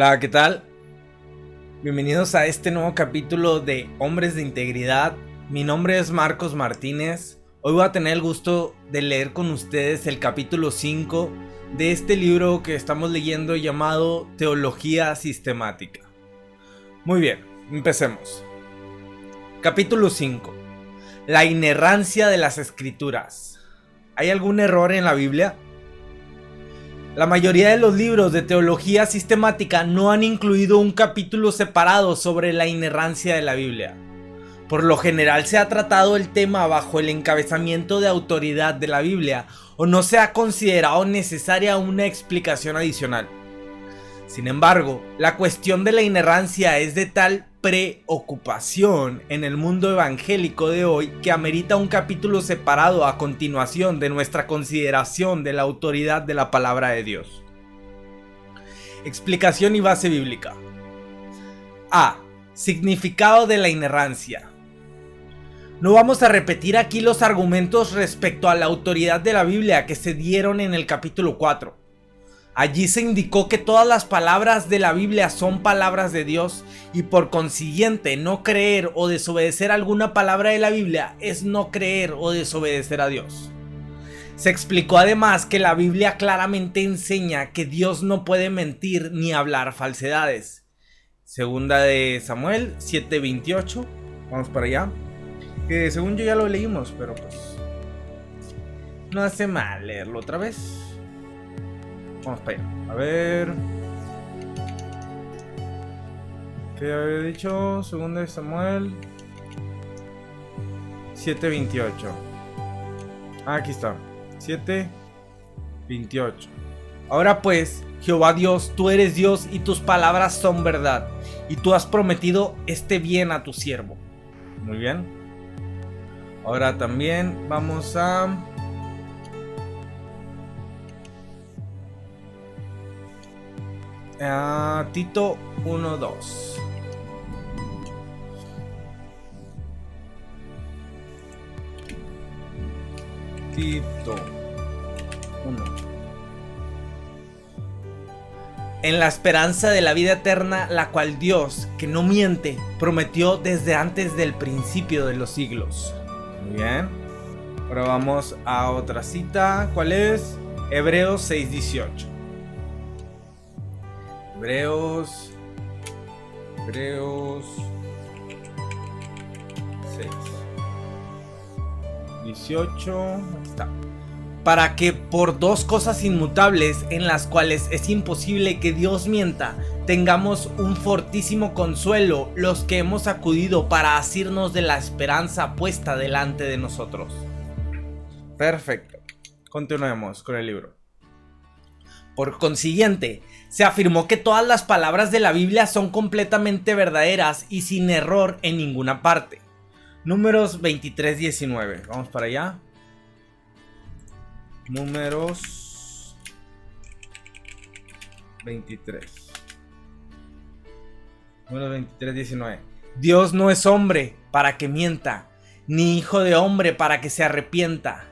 Hola, ¿qué tal? Bienvenidos a este nuevo capítulo de Hombres de Integridad. Mi nombre es Marcos Martínez. Hoy voy a tener el gusto de leer con ustedes el capítulo 5 de este libro que estamos leyendo llamado Teología Sistemática. Muy bien, empecemos. Capítulo 5. La inerrancia de las escrituras. ¿Hay algún error en la Biblia? La mayoría de los libros de teología sistemática no han incluido un capítulo separado sobre la inerrancia de la Biblia. Por lo general se ha tratado el tema bajo el encabezamiento de autoridad de la Biblia o no se ha considerado necesaria una explicación adicional. Sin embargo, la cuestión de la inerrancia es de tal preocupación en el mundo evangélico de hoy que amerita un capítulo separado a continuación de nuestra consideración de la autoridad de la palabra de Dios. Explicación y base bíblica. A. Significado de la inerrancia. No vamos a repetir aquí los argumentos respecto a la autoridad de la Biblia que se dieron en el capítulo 4. Allí se indicó que todas las palabras de la Biblia son palabras de Dios y por consiguiente no creer o desobedecer alguna palabra de la Biblia es no creer o desobedecer a Dios. Se explicó además que la Biblia claramente enseña que Dios no puede mentir ni hablar falsedades. Segunda de Samuel 7:28. Vamos para allá. Que según yo ya lo leímos, pero pues no hace mal leerlo otra vez. Vamos para allá. A ver. ¿Qué había dicho? Segunda de Samuel 7:28. Aquí está. 7:28. Ahora pues, Jehová Dios, tú eres Dios y tus palabras son verdad. Y tú has prometido este bien a tu siervo. Muy bien. Ahora también vamos a Tito 1:2. Tito 1. En la esperanza de la vida eterna, la cual Dios, que no miente, prometió desde antes del principio de los siglos. Muy bien. Ahora vamos a otra cita. ¿Cuál es? Hebreos 6:18. Hebreos 6:18. Aquí está. Para que por dos cosas inmutables en las cuales es imposible que Dios mienta, tengamos un fortísimo consuelo los que hemos acudido para asirnos de la esperanza puesta delante de nosotros. Perfecto. Continuemos con el libro. Por consiguiente, se afirmó que todas las palabras de la Biblia son completamente verdaderas y sin error en ninguna parte. Números 23:19. Vamos para allá. Números 23. Números 23:19. Dios no es hombre para que mienta, ni hijo de hombre para que se arrepienta.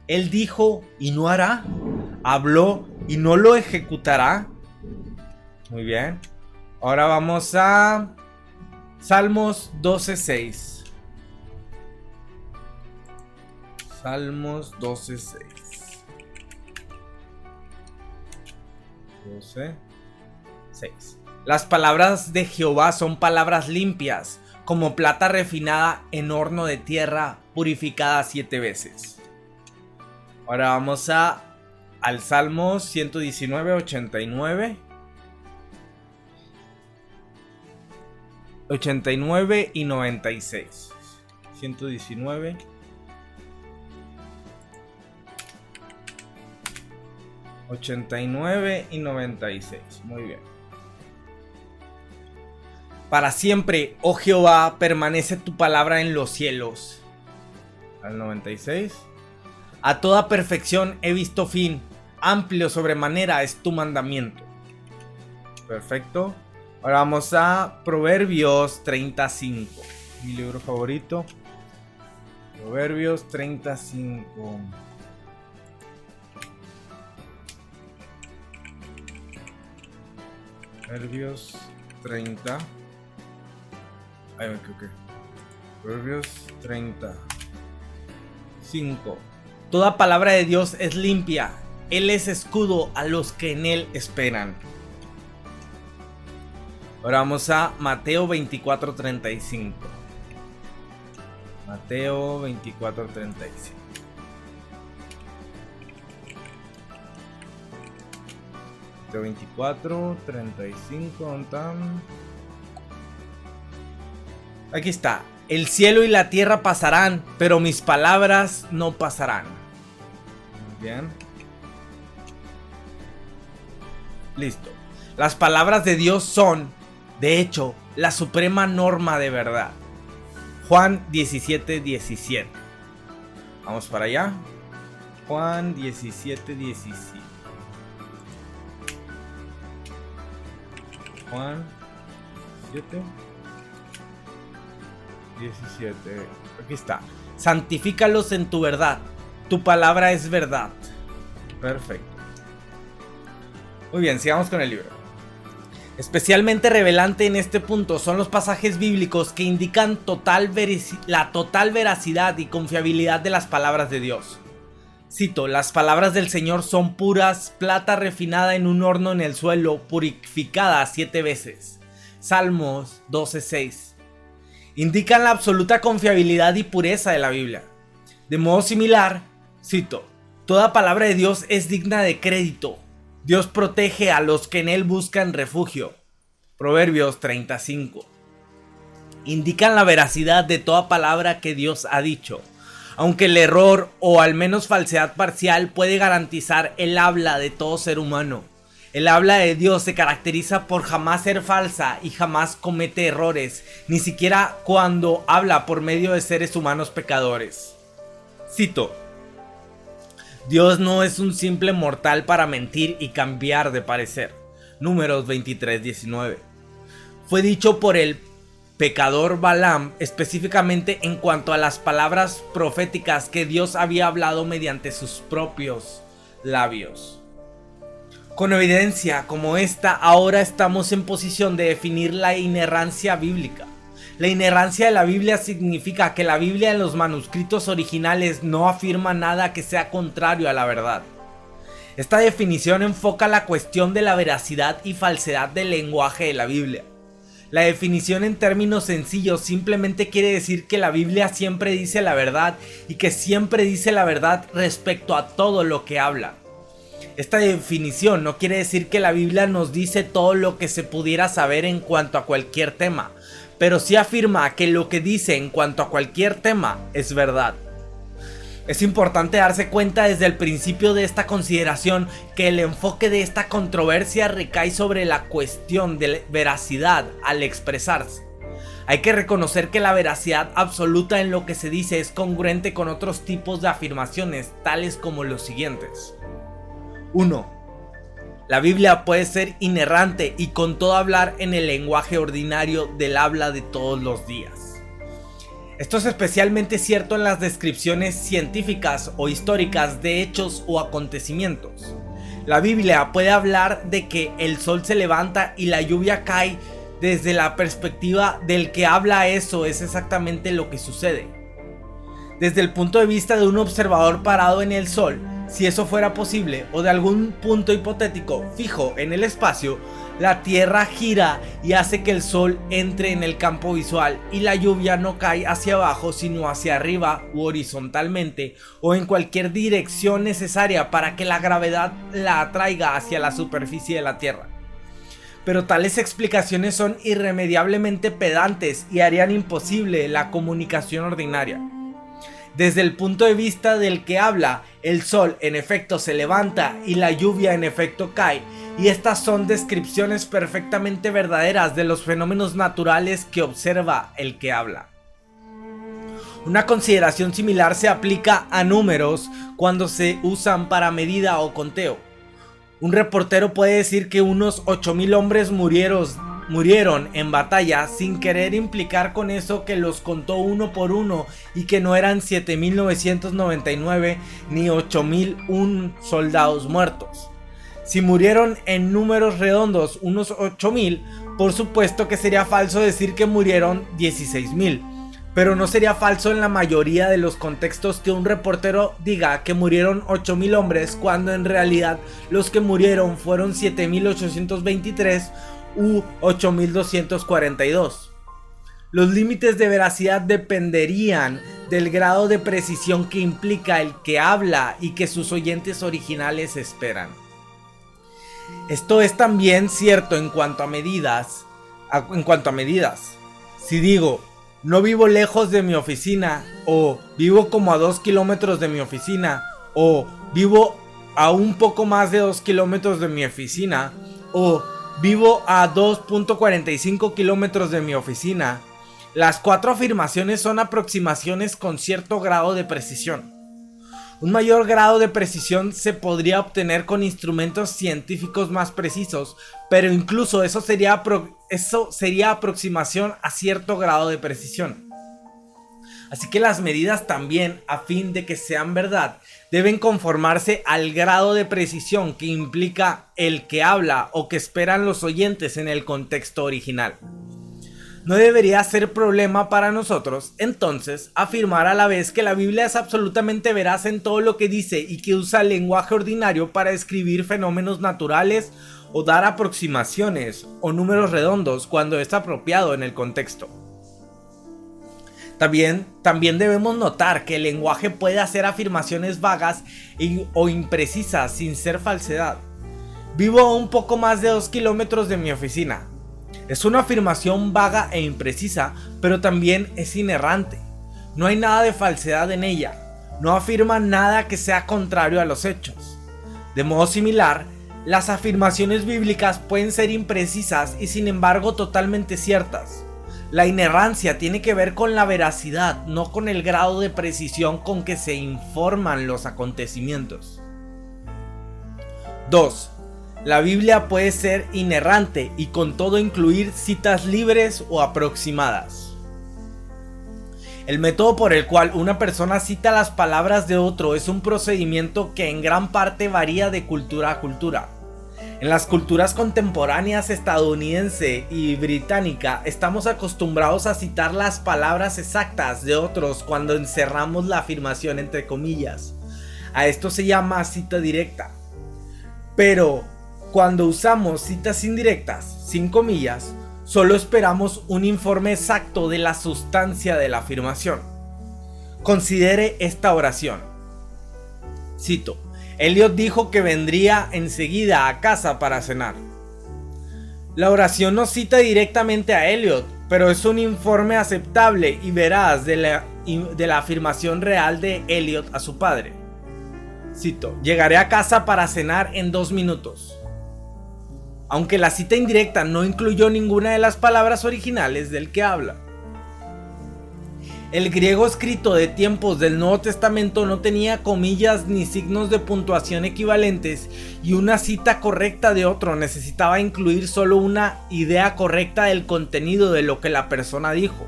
Él dijo y no hará, habló y no lo ejecutará. Muy bien. Ahora vamos a Salmos 12:6. Salmos 12:6. 12:6. Las palabras de Jehová son palabras limpias, como plata refinada en horno de tierra, purificada 7 veces. Ahora vamos al Salmo 119:89. 89 y 96. 119. 89 y 96. Muy bien. Para siempre, oh Jehová, permanece tu palabra en los cielos. Al 96. A toda perfección he visto fin. Amplio sobremanera es tu mandamiento. Perfecto. Ahora vamos a Proverbios 35. Mi libro favorito. Proverbios 35. Proverbios 30. Ahí me equivoqué. Proverbios 30. 5. Toda palabra de Dios es limpia. Él es escudo a los que en él esperan. Ahora vamos a Mateo 24:35. Mateo 24:35. Mateo 24:35. ¿Dónde están? Aquí está. El cielo y la tierra pasarán, pero mis palabras no pasarán. Bien. Listo. Las palabras de Dios son, de hecho, la suprema norma de verdad. Juan 17:17. Vamos para allá. Juan 17:17. Juan 17. Aquí está. Santifícalos en tu verdad. Tu palabra es verdad. Perfecto. Muy bien, sigamos con el libro. Especialmente revelante en este punto son los pasajes bíblicos que indican la total veracidad y confiabilidad de las palabras de Dios. Cito, las palabras del Señor son puras, plata refinada en un horno en el suelo, purificada 7 veces. Salmos 12:6. Indican la absoluta confiabilidad y pureza de la Biblia. De modo similar, cito, toda palabra de Dios es digna de crédito. Dios protege a los que en él buscan refugio. Proverbios 35. Indican la veracidad de toda palabra que Dios ha dicho, aunque el error o al menos falsedad parcial puede garantizar el habla de todo ser humano. El habla de Dios se caracteriza por jamás ser falsa y jamás comete errores, ni siquiera cuando habla por medio de seres humanos pecadores. Cito, Dios no es un simple mortal para mentir y cambiar de parecer. Números 23:19. Fue dicho por el pecador Balaam específicamente en cuanto a las palabras proféticas que Dios había hablado mediante sus propios labios. Con evidencia como esta, ahora estamos en posición de definir la inerrancia bíblica. La inerrancia de la Biblia significa que la Biblia en los manuscritos originales no afirma nada que sea contrario a la verdad. Esta definición enfoca la cuestión de la veracidad y falsedad del lenguaje de la Biblia. La definición en términos sencillos simplemente quiere decir que la Biblia siempre dice la verdad y que siempre dice la verdad respecto a todo lo que habla. Esta definición no quiere decir que la Biblia nos dice todo lo que se pudiera saber en cuanto a cualquier tema, pero sí afirma que lo que dice en cuanto a cualquier tema es verdad. Es importante darse cuenta desde el principio de esta consideración que el enfoque de esta controversia recae sobre la cuestión de veracidad al expresarse. Hay que reconocer que la veracidad absoluta en lo que se dice es congruente con otros tipos de afirmaciones, tales como los siguientes. 1. La Biblia puede ser inerrante y con todo hablar en el lenguaje ordinario del habla de todos los días. Esto es especialmente cierto en las descripciones científicas o históricas de hechos o acontecimientos. La Biblia puede hablar de que el sol se levanta y la lluvia cae desde la perspectiva del que habla eso es exactamente lo que sucede. Desde el punto de vista de un observador parado en el sol, si eso fuera posible, o de algún punto hipotético fijo en el espacio, la Tierra gira y hace que el sol entre en el campo visual y la lluvia no cae hacia abajo sino hacia arriba u horizontalmente o en cualquier dirección necesaria para que la gravedad la atraiga hacia la superficie de la Tierra. Pero tales explicaciones son irremediablemente pedantes y harían imposible la comunicación ordinaria. Desde el punto de vista del que habla, el sol en efecto se levanta y la lluvia en efecto cae, y estas son descripciones perfectamente verdaderas de los fenómenos naturales que observa el que habla. Una consideración similar se aplica a números cuando se usan para medida o conteo. Un reportero puede decir que unos 8,000 hombres murieron en batalla sin querer implicar con eso que los contó uno por uno y que no eran 7,999 ni 8,001 soldados muertos. Si murieron en números redondos unos 8,000, por supuesto que sería falso decir que murieron 16,000. Pero no sería falso en la mayoría de los contextos que un reportero diga que murieron 8,000 hombres cuando en realidad los que murieron fueron 7,823 u 8,242. Los límites de veracidad dependerían del grado de precisión que implica el que habla y que sus oyentes originales esperan. Esto es también cierto en cuanto a medidas. Si digo, no vivo lejos de mi oficina, o vivo como a 2 kilómetros de mi oficina, o vivo a un poco más de 2 kilómetros de mi oficina, o vivo a 2.45 kilómetros de mi oficina, las 4 afirmaciones son aproximaciones con cierto grado de precisión. Un mayor grado de precisión se podría obtener con instrumentos científicos más precisos, pero incluso eso sería aproximación a cierto grado de precisión. Así que las medidas también, a fin de que sean verdad, deben conformarse al grado de precisión que implica el que habla o que esperan los oyentes en el contexto original. No debería ser problema para nosotros, entonces, afirmar a la vez que la Biblia es absolutamente veraz en todo lo que dice y que usa el lenguaje ordinario para describir fenómenos naturales o dar aproximaciones o números redondos cuando es apropiado en el contexto. También debemos notar que el lenguaje puede hacer afirmaciones vagas o imprecisas sin ser falsedad. Vivo a un poco más de 2 kilómetros de mi oficina. Es una afirmación vaga e imprecisa, pero también es inerrante. No hay nada de falsedad en ella. No afirma nada que sea contrario a los hechos. De modo similar, las afirmaciones bíblicas pueden ser imprecisas y sin embargo totalmente ciertas. La inerrancia tiene que ver con la veracidad, no con el grado de precisión con que se informan los acontecimientos. 2. La Biblia puede ser inerrante y con todo incluir citas libres o aproximadas. El método por el cual una persona cita las palabras de otro es un procedimiento que en gran parte varía de cultura a cultura. En las culturas contemporáneas estadounidense y británica estamos acostumbrados a citar las palabras exactas de otros cuando encerramos la afirmación entre comillas. A esto se llama cita directa. Pero cuando usamos citas indirectas, sin comillas, solo esperamos un informe exacto de la sustancia de la afirmación. Considere esta oración. Cito: Elliot dijo que vendría enseguida a casa para cenar. La oración no cita directamente a Elliot, pero es un informe aceptable y veraz de la afirmación real de Elliot a su padre. Cito: llegaré a casa para cenar en 2 minutos. Aunque la cita indirecta no incluyó ninguna de las palabras originales del que habla. El griego escrito de tiempos del Nuevo Testamento no tenía comillas ni signos de puntuación equivalentes, y una cita correcta de otro necesitaba incluir solo una idea correcta del contenido de lo que la persona dijo.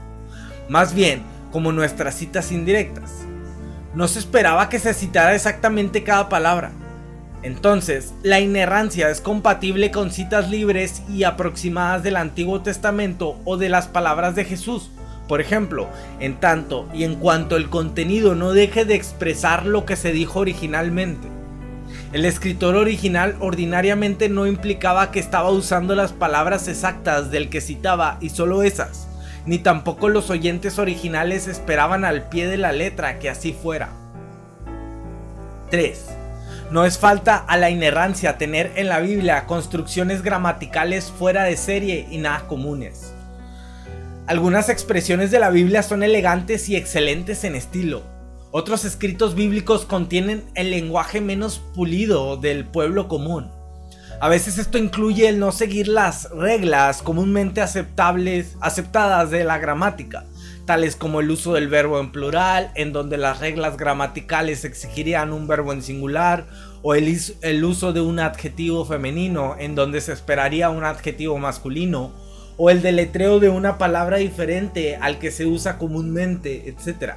Más bien, como nuestras citas indirectas. No se esperaba que se citara exactamente cada palabra. Entonces, la inerrancia es compatible con citas libres y aproximadas del Antiguo Testamento o de las palabras de Jesús. Por ejemplo, en tanto y en cuanto el contenido no deje de expresar lo que se dijo originalmente. El escritor original ordinariamente no implicaba que estaba usando las palabras exactas del que citaba y solo esas, ni tampoco los oyentes originales esperaban al pie de la letra que así fuera. 3. No es falta a la inerrancia tener en la Biblia construcciones gramaticales fuera de serie y nada comunes. Algunas expresiones de la Biblia son elegantes y excelentes en estilo. Otros escritos bíblicos contienen el lenguaje menos pulido del pueblo común. A veces esto incluye el no seguir las reglas comúnmente aceptadas de la gramática, tales como el uso del verbo en plural, en donde las reglas gramaticales exigirían un verbo en singular, o el uso de un adjetivo femenino, en donde se esperaría un adjetivo masculino, o el deletreo de una palabra diferente al que se usa comúnmente, etc.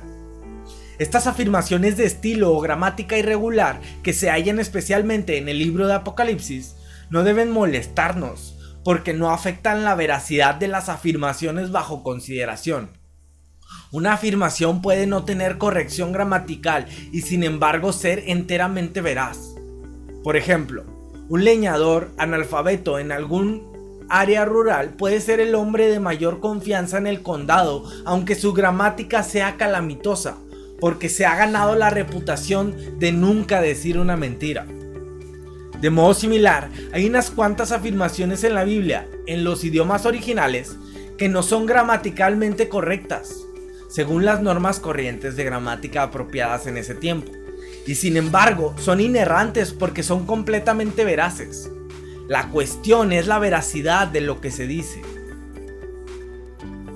Estas afirmaciones de estilo o gramática irregular que se hallan especialmente en el libro de Apocalipsis no deben molestarnos porque no afectan la veracidad de las afirmaciones bajo consideración. Una afirmación puede no tener corrección gramatical y sin embargo ser enteramente veraz. Por ejemplo, un leñador analfabeto en algún área rural puede ser el hombre de mayor confianza en el condado, aunque su gramática sea calamitosa, porque se ha ganado la reputación de nunca decir una mentira. De modo similar, hay unas cuantas afirmaciones en la Biblia, en los idiomas originales, que no son gramaticalmente correctas, según las normas corrientes de gramática apropiadas en ese tiempo, y sin embargo son inerrantes porque son completamente veraces. La cuestión es la veracidad de lo que se dice.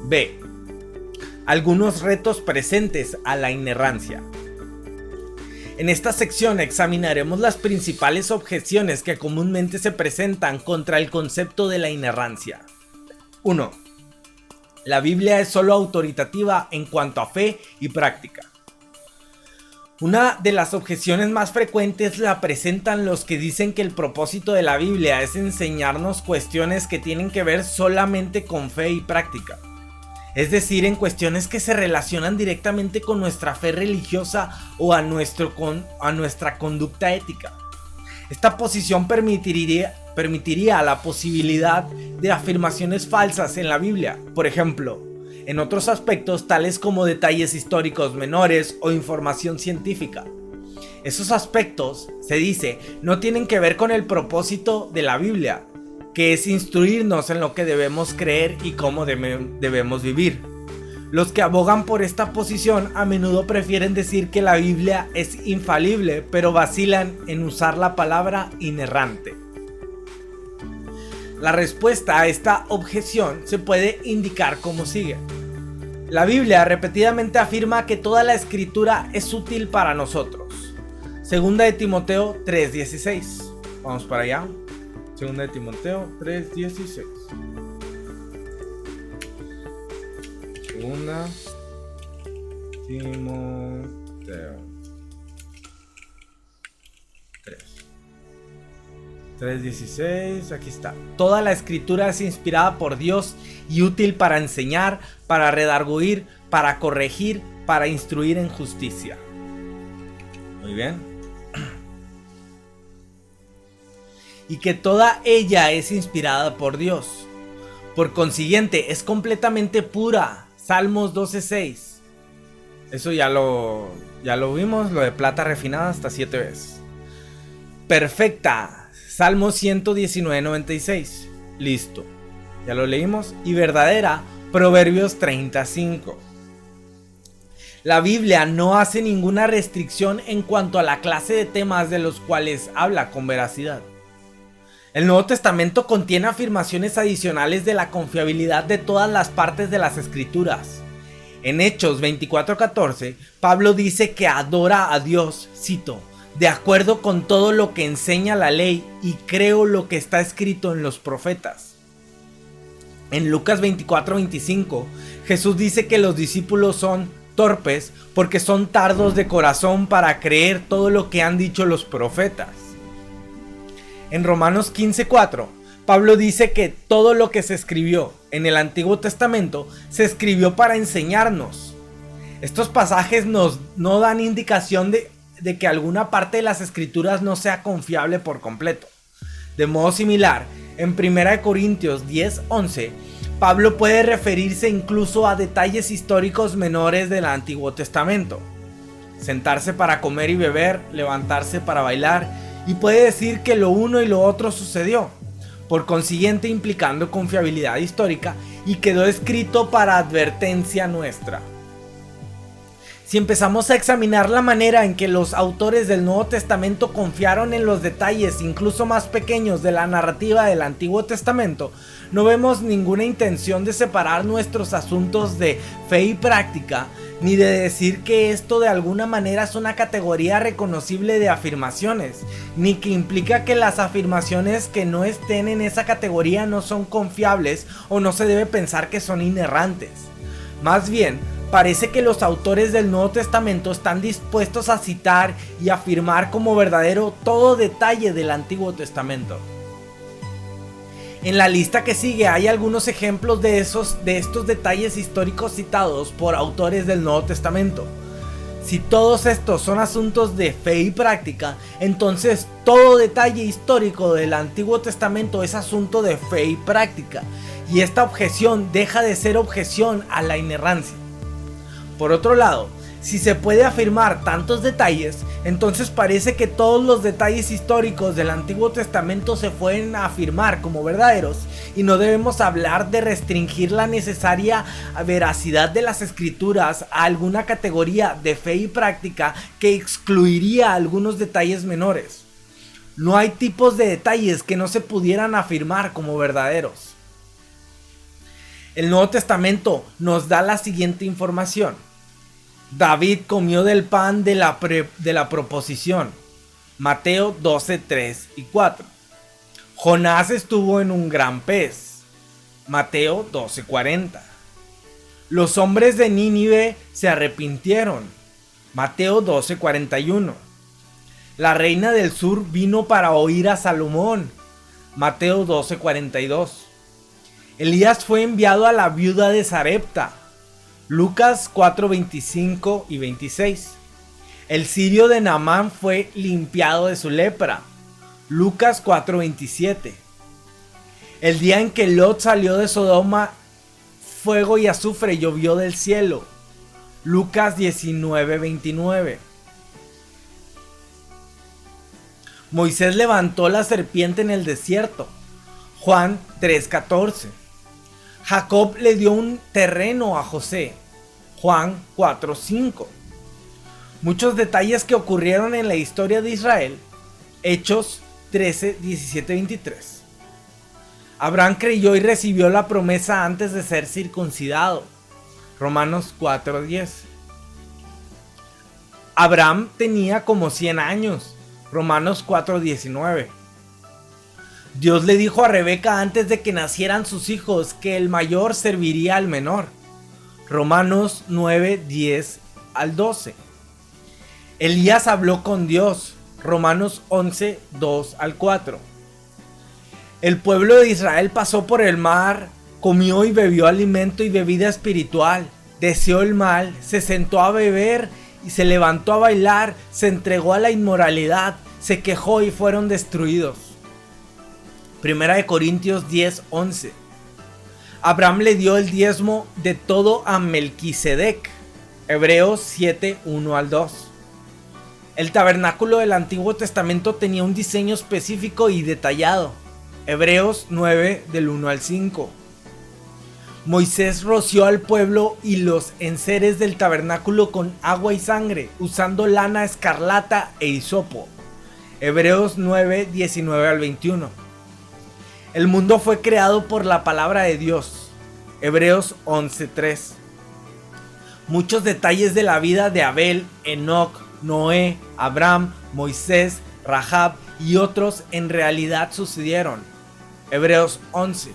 B. Algunos retos presentes a la inerrancia. En esta sección examinaremos las principales objeciones que comúnmente se presentan contra el concepto de la inerrancia. 1. La Biblia es solo autoritativa en cuanto a fe y práctica. Una de las objeciones más frecuentes la presentan los que dicen que el propósito de la Biblia es enseñarnos cuestiones que tienen que ver solamente con fe y práctica. Es decir, en cuestiones que se relacionan directamente con nuestra fe religiosa o a nuestra conducta ética. Esta posición permitiría la posibilidad de afirmaciones falsas en la Biblia, por ejemplo, en otros aspectos tales como detalles históricos menores o información científica. Esos aspectos, se dice, no tienen que ver con el propósito de la Biblia, que es instruirnos en lo que debemos creer y cómo debemos vivir. Los que abogan por esta posición a menudo prefieren decir que la Biblia es infalible, pero vacilan en usar la palabra inerrante. La respuesta a esta objeción se puede indicar como sigue. La Biblia repetidamente afirma que toda la escritura es útil para nosotros. Segunda de Timoteo 3:16. Vamos para allá. Segunda de Timoteo 3:16. Segunda Timoteo 3:16, aquí está. Toda la escritura es inspirada por Dios y útil para enseñar, para redarguir, para corregir, para instruir en justicia. Muy bien. Y que toda ella es inspirada por Dios. Por consiguiente, es completamente pura. Salmos 12:6. Eso ya lo vimos, lo de plata refinada hasta 7 veces. Perfecta. Salmos 119:96. Listo. Ya lo leímos. Y verdadera. Proverbios 30:5. La Biblia no hace ninguna restricción en cuanto a la clase de temas de los cuales habla con veracidad. El Nuevo Testamento contiene afirmaciones adicionales de la confiabilidad de todas las partes de las Escrituras. En Hechos 24:14, Pablo dice que adora a Dios, cito, de acuerdo con todo lo que enseña la ley y creo lo que está escrito en los profetas. En Lucas 24:25, Jesús dice que los discípulos son torpes porque son tardos de corazón para creer todo lo que han dicho los profetas. En Romanos 15:4, Pablo dice que todo lo que se escribió en el Antiguo Testamento se escribió para enseñarnos. Estos pasajes no dan indicación de que alguna parte de las escrituras no sea confiable por completo. De modo similar, en 1 Corintios 10:11, Pablo puede referirse incluso a detalles históricos menores del Antiguo Testamento. Sentarse para comer y beber, levantarse para bailar, y puede decir que lo uno y lo otro sucedió, por consiguiente implicando confiabilidad histórica y quedó escrito para advertencia nuestra. Si empezamos a examinar la manera en que los autores del Nuevo Testamento confiaron en los detalles incluso más pequeños de la narrativa del Antiguo Testamento, no vemos ninguna intención de separar nuestros asuntos de fe y práctica, ni de decir que esto de alguna manera es una categoría reconocible de afirmaciones, ni que implica que las afirmaciones que no estén en esa categoría no son confiables o no se debe pensar que son inerrantes. Más bien, parece que los autores del Nuevo Testamento están dispuestos a citar y afirmar como verdadero todo detalle del Antiguo Testamento. En la lista que sigue hay algunos ejemplos de estos detalles históricos citados por autores del Nuevo Testamento. Si todos estos son asuntos de fe y práctica, entonces todo detalle histórico del Antiguo Testamento es asunto de fe y práctica, y esta objeción deja de ser objeción a la inerrancia. Por otro lado, si se puede afirmar tantos detalles, entonces parece que todos los detalles históricos del Antiguo Testamento se pueden afirmar como verdaderos, y no debemos hablar de restringir la necesaria veracidad de las escrituras a alguna categoría de fe y práctica que excluiría algunos detalles menores. No hay tipos de detalles que no se pudieran afirmar como verdaderos. El Nuevo Testamento nos da la siguiente información. David comió del pan de la proposición. Mateo 12, 3 y 4. Jonás estuvo en un gran pez. Mateo 12, 40. Los hombres de Nínive se arrepintieron. Mateo 12, 41. La reina del sur vino para oír a Salomón. Mateo 12, 42. Elías fue enviado a la viuda de Sarepta. Lucas 4, 25 y 26. El sirio de Naamán fue limpiado de su lepra. Lucas 4, 27. El día en que Lot salió de Sodoma, fuego y azufre llovió del cielo. Lucas 19, 29. Moisés levantó la serpiente en el desierto. Juan 3, 14. Jacob le dio un terreno a José. Juan 4, 5. Muchos detalles que ocurrieron en la historia de Israel. Hechos 13, 17, 23. Abraham creyó y recibió la promesa antes de ser circuncidado. Romanos 4, 10. Abraham tenía como 100 años. Romanos 4, 19. Dios le dijo a Rebeca antes de que nacieran sus hijos que el mayor serviría al menor. Romanos 9, 10 al 12. Elías habló con Dios. Romanos 11, 2 al 4. El pueblo de Israel pasó por el mar, comió y bebió alimento y bebida espiritual, deseó el mal, se sentó a beber y se levantó a bailar, se entregó a la inmoralidad, se quejó y fueron destruidos. Primera de Corintios 10, 11. Abraham le dio el diezmo de todo a Melquisedec. Hebreos 7, 1 al 2. El tabernáculo del Antiguo Testamento tenía un diseño específico y detallado. Hebreos 9, del 1 al 5. Moisés roció al pueblo y los enseres del tabernáculo con agua y sangre, usando lana escarlata e hisopo. Hebreos 9, 19 al 21. El mundo fue creado por la palabra de Dios. Hebreos 11:3. Muchos detalles de la vida de Abel, Enoc, Noé, Abraham, Moisés, Rahab y otros en realidad sucedieron. Hebreos 11.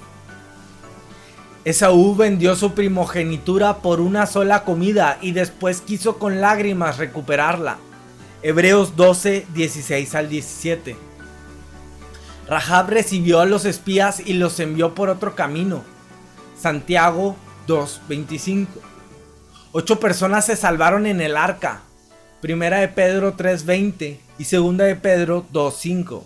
Esaú vendió su primogenitura por una sola comida y después quiso con lágrimas recuperarla. Hebreos 12, 16 al 17. Rahab recibió a los espías y los envió por otro camino. Santiago 2:25. 8 personas se salvaron en el arca. Primera de Pedro 3:20 y segunda de Pedro 2:5.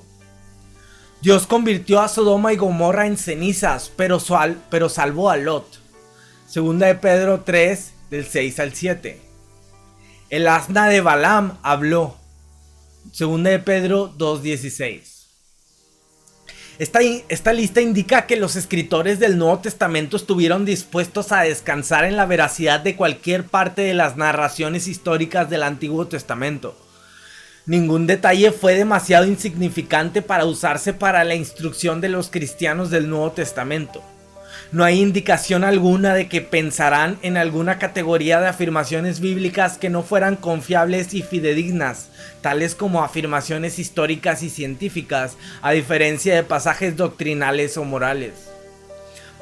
Dios convirtió a Sodoma y Gomorra en cenizas, pero salvó a Lot. Segunda de Pedro 3, del 6 al 7. El asna de Balaam habló. Segunda de Pedro 2:16. Esta lista indica que los escritores del Nuevo Testamento estuvieron dispuestos a descansar en la veracidad de cualquier parte de las narraciones históricas del Antiguo Testamento. Ningún detalle fue demasiado insignificante para usarse para la instrucción de los cristianos del Nuevo Testamento. No hay indicación alguna de que pensarán en alguna categoría de afirmaciones bíblicas que no fueran confiables y fidedignas, tales como afirmaciones históricas y científicas, a diferencia de pasajes doctrinales o morales.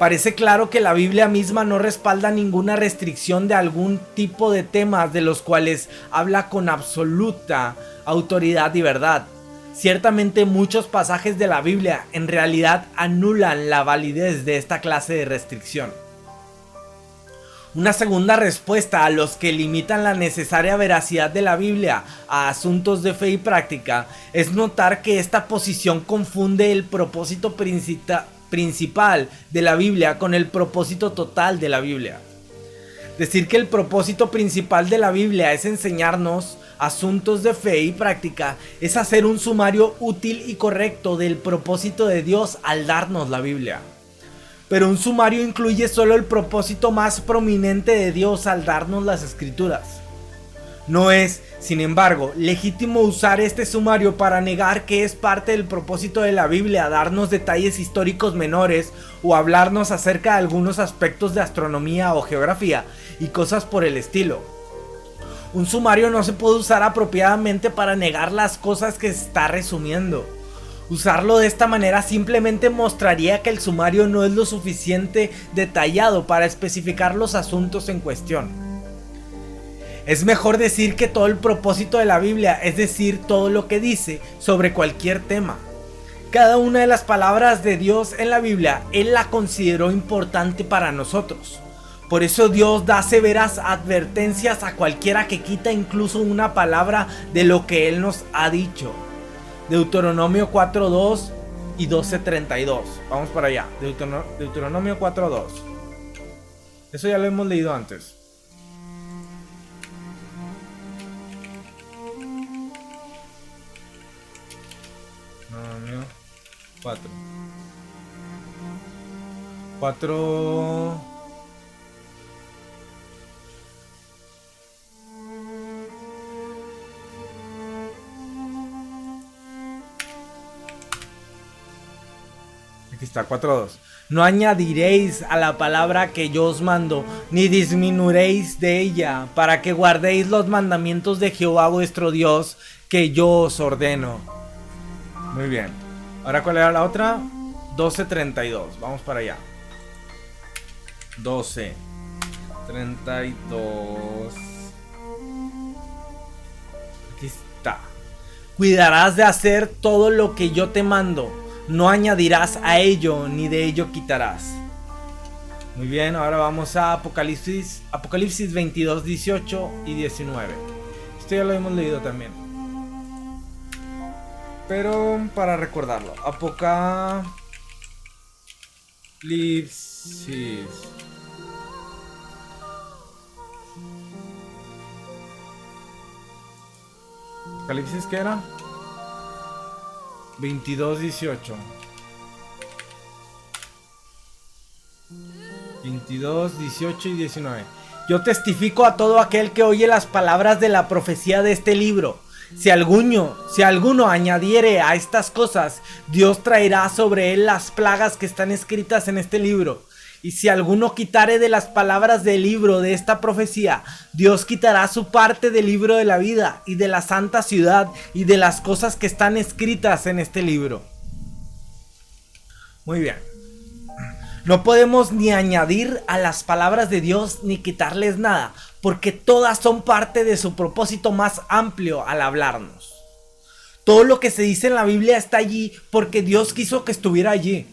Parece claro que la Biblia misma no respalda ninguna restricción de algún tipo de temas de los cuales habla con absoluta autoridad y verdad. Ciertamente muchos pasajes de la Biblia en realidad anulan la validez de esta clase de restricción. Una segunda respuesta a los que limitan la necesaria veracidad de la Biblia a asuntos de fe y práctica es notar que esta posición confunde el propósito principal de la Biblia con el propósito total de la Biblia. Decir que el propósito principal de la Biblia es enseñarnos asuntos de fe y práctica es hacer un sumario útil y correcto del propósito de Dios al darnos la Biblia. Pero un sumario incluye solo el propósito más prominente de Dios al darnos las Escrituras. No es, sin embargo, legítimo usar este sumario para negar que es parte del propósito de la Biblia darnos detalles históricos menores o hablarnos acerca de algunos aspectos de astronomía o geografía y cosas por el estilo. Un sumario no se puede usar apropiadamente para negar las cosas que se está resumiendo. Usarlo de esta manera simplemente mostraría que el sumario no es lo suficiente detallado para especificar los asuntos en cuestión. Es mejor decir que todo el propósito de la Biblia, es decir, todo lo que dice sobre cualquier tema. Cada una de las palabras de Dios en la Biblia, Él la consideró importante para nosotros. Por eso Dios da severas advertencias a cualquiera que quita incluso una palabra de lo que Él nos ha dicho. Deuteronomio 4.2 y 12.32. Vamos para allá. Deuteronomio 4.2. Eso ya lo hemos leído antes. Deuteronomio 4. Aquí está, 4.2. No añadiréis a la palabra que yo os mando, ni disminuiréis de ella, para que guardéis los mandamientos de Jehová vuestro Dios, que yo os ordeno. Muy bien. Ahora, ¿cuál era la otra? 12.32. Vamos para allá. 12.32. Aquí está. Cuidarás de hacer todo lo que yo te mando. No añadirás a ello, ni de ello quitarás. Muy bien, ahora vamos a Apocalipsis 22, 18 y 19. Esto ya lo hemos leído también, pero para recordarlo. Apocalipsis 'Apocalipsis qué era? 22, 18. 22, 18 y 19. Yo testifico a todo aquel que oye las palabras de la profecía de este libro. Si alguno añadiere a estas cosas, Dios traerá sobre él las plagas que están escritas en este libro. Y si alguno quitare de las palabras del libro de esta profecía, Dios quitará su parte del libro de la vida y de la santa ciudad y de las cosas que están escritas en este libro. Muy bien. No podemos ni añadir a las palabras de Dios ni quitarles nada, porque todas son parte de su propósito más amplio al hablarnos. Todo lo que se dice en la Biblia está allí porque Dios quiso que estuviera allí.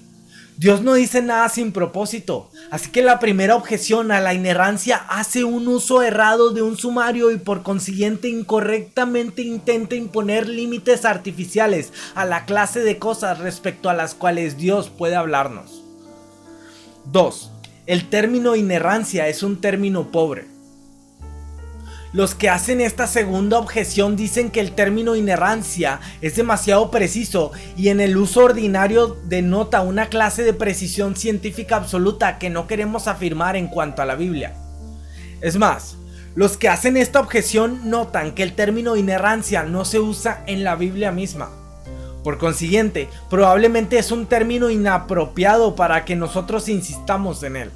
Dios no dice nada sin propósito, así que la primera objeción a la inerrancia hace un uso errado de un sumario y por consiguiente incorrectamente intenta imponer límites artificiales a la clase de cosas respecto a las cuales Dios puede hablarnos. 2. El término inerrancia es un término pobre. Los que hacen esta segunda objeción dicen que el término inerrancia es demasiado preciso y en el uso ordinario denota una clase de precisión científica absoluta que no queremos afirmar en cuanto a la Biblia. Es más, los que hacen esta objeción notan que el término inerrancia no se usa en la Biblia misma. Por consiguiente, probablemente es un término inapropiado para que nosotros insistamos en él.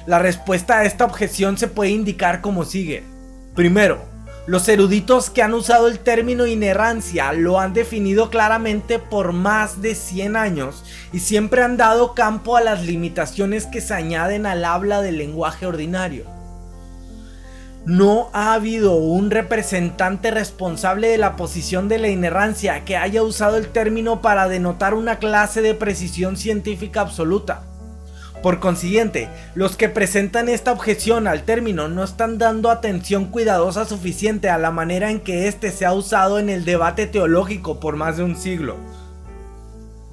La respuesta a esta objeción se puede indicar como sigue. Primero, Los eruditos que han usado el término inerrancia lo han definido claramente por más de 100 años y siempre han dado campo a las limitaciones que se añaden al habla del lenguaje ordinario. No ha habido un representante responsable de la posición de la inerrancia que haya usado el término para denotar una clase de precisión científica absoluta. Por consiguiente, los que presentan esta objeción al término no están dando atención cuidadosa suficiente a la manera en que éste se ha usado en el debate teológico por más de un siglo.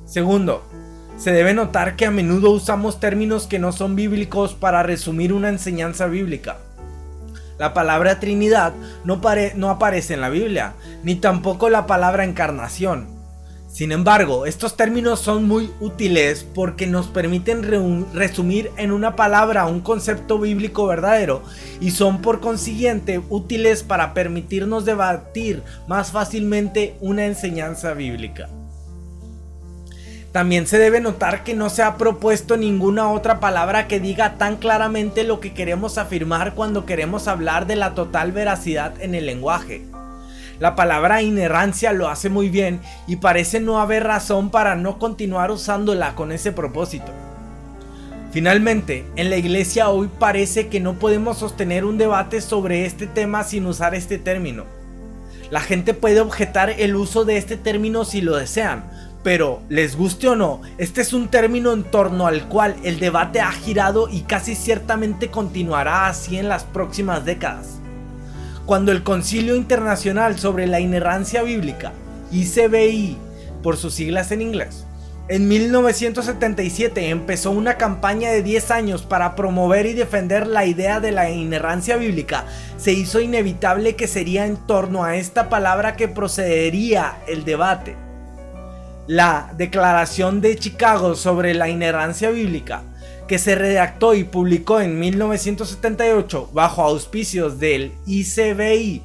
Segundo, se debe notar que a menudo usamos términos que no son bíblicos para resumir una enseñanza bíblica. La palabra Trinidad no aparece en la Biblia, ni tampoco la palabra encarnación. Sin embargo, estos términos son muy útiles porque nos permiten resumir en una palabra un concepto bíblico verdadero y son por consiguiente útiles para permitirnos debatir más fácilmente una enseñanza bíblica. También se debe notar que no se ha propuesto ninguna otra palabra que diga tan claramente lo que queremos afirmar cuando queremos hablar de la total veracidad en el lenguaje. La palabra inerrancia lo hace muy bien y parece no haber razón para no continuar usándola con ese propósito. Finalmente, en la iglesia hoy parece que no podemos sostener un debate sobre este tema sin usar este término. La gente puede objetar el uso de este término si lo desean, pero les guste o no, este es un término en torno al cual el debate ha girado y casi ciertamente continuará así en las próximas décadas. Cuando el Concilio Internacional sobre la Inerrancia Bíblica, ICBI por sus siglas en inglés, en 1977 empezó una campaña de 10 años para promover y defender la idea de la inerrancia bíblica, se hizo inevitable que sería en torno a esta palabra que procedería el debate. La Declaración de Chicago sobre la inerrancia bíblica, que se redactó y publicó en 1978 bajo auspicios del ICBI,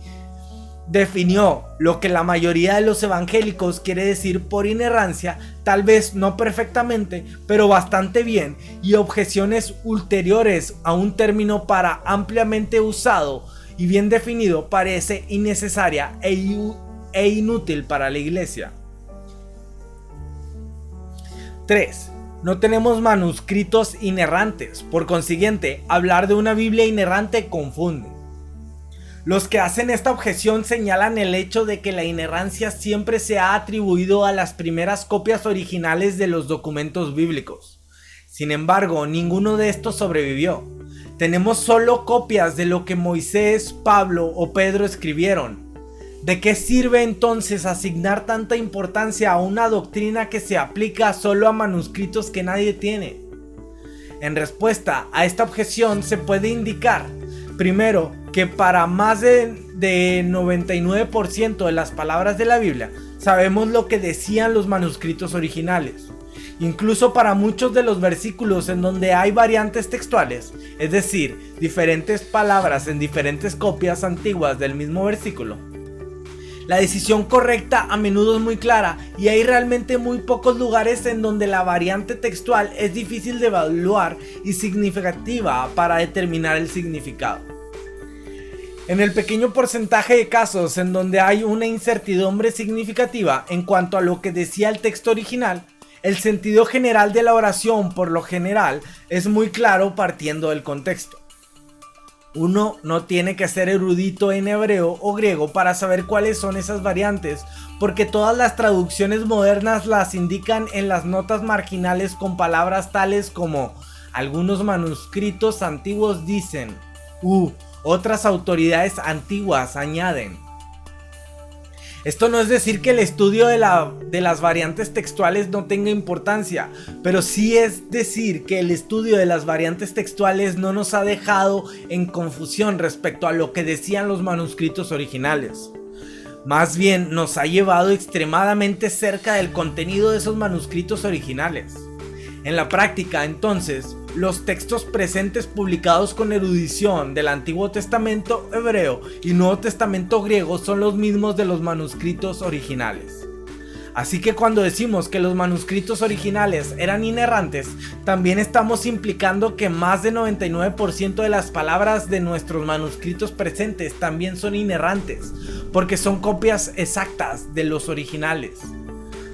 definió lo que la mayoría de los evangélicos quiere decir por inerrancia, tal vez no perfectamente, pero bastante bien, y objeciones ulteriores a un término para ampliamente usado y bien definido parece innecesaria e inútil para la iglesia. 3. No tenemos manuscritos inerrantes, por consiguiente, hablar de una Biblia inerrante confunde. Los que hacen esta objeción señalan el hecho de que la inerrancia siempre se ha atribuido a las primeras copias originales de los documentos bíblicos. Sin embargo, ninguno de estos sobrevivió. Tenemos solo copias de lo que Moisés, Pablo o Pedro escribieron. ¿De qué sirve entonces asignar tanta importancia a una doctrina que se aplica solo a manuscritos que nadie tiene? En respuesta a esta objeción se puede indicar, primero, que para más de 99% de las palabras de la Biblia sabemos lo que decían los manuscritos originales. Incluso para muchos de los versículos en donde hay variantes textuales, es decir, diferentes palabras en diferentes copias antiguas del mismo versículo, la decisión correcta a menudo es muy clara y hay realmente muy pocos lugares en donde la variante textual es difícil de evaluar y significativa para determinar el significado. En el pequeño porcentaje de casos en donde hay una incertidumbre significativa en cuanto a lo que decía el texto original, el sentido general de la oración por lo general es muy claro partiendo del contexto. Uno no tiene que ser erudito en hebreo o griego para saber cuáles son esas variantes, porque todas las traducciones modernas las indican en las notas marginales con palabras tales como algunos manuscritos antiguos dicen, otras autoridades antiguas añaden. Esto no es decir que el estudio de las variantes textuales no tenga importancia, pero sí es decir que el estudio de las variantes textuales no nos ha dejado en confusión respecto a lo que decían los manuscritos originales. Más bien nos ha llevado extremadamente cerca del contenido de esos manuscritos originales. En la práctica, entonces, los textos presentes publicados con erudición del Antiguo Testamento hebreo y Nuevo Testamento griego son los mismos de los manuscritos originales. Así que cuando decimos que los manuscritos originales eran inerrantes, también estamos implicando que más del 99% de las palabras de nuestros manuscritos presentes también son inerrantes, porque son copias exactas de los originales.